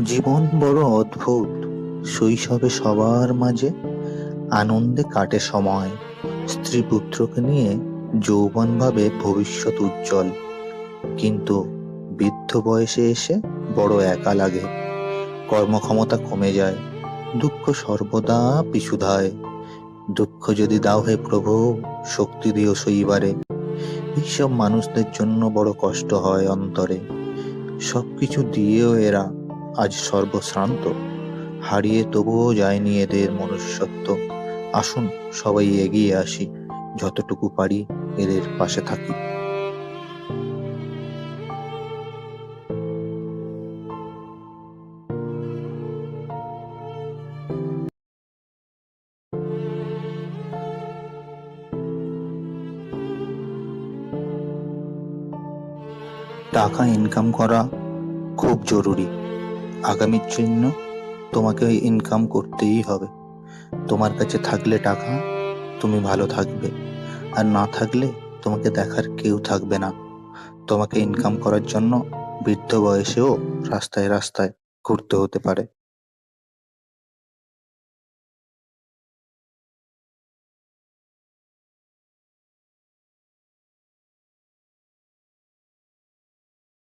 জীবন বড় অদ্ভুত। শৈশবে সবার মাঝে আনন্দে কাটে সময়। স্ত্রী পুত্রকে নিয়ে যৌবন ভাবে ভবিষ্যৎ উজ্জ্বল। কিন্তু বৃদ্ধ বয়সে এসে বড় একা লাগে। কর্মক্ষমতা কমে যায়। দুঃখ সর্বদা পিছু ধায়। দুঃখ যদি দাও হে প্রভু, শক্তি দিও সইবারে। এইসব মানুষদের জন্য বড় কষ্ট হয় অন্তরে। সবকিছু দিয়েও এরা আজ সর্বশ্রান্ত। হারিয়ে তবুও যায়নি এদের মনুষ্যত্ব। আসুন সবাই এগিয়ে আসি, যতটুকু পারি এদের পাশে থাকি। টাকা ইনকাম করা খুব জরুরি। আগামীর জন্য তোমাকে ইনকাম করতেই হবে। তোমার কাছে থাকলে টাকা, তুমি ভালো থাকবে। আর না থাকলে তোমাকে দেখার কেউ থাকবে না। তোমাকে ইনকাম করার জন্য বৃদ্ধ বয়সেও রাস্তায় রাস্তায় ঘুরতে হতে পারে।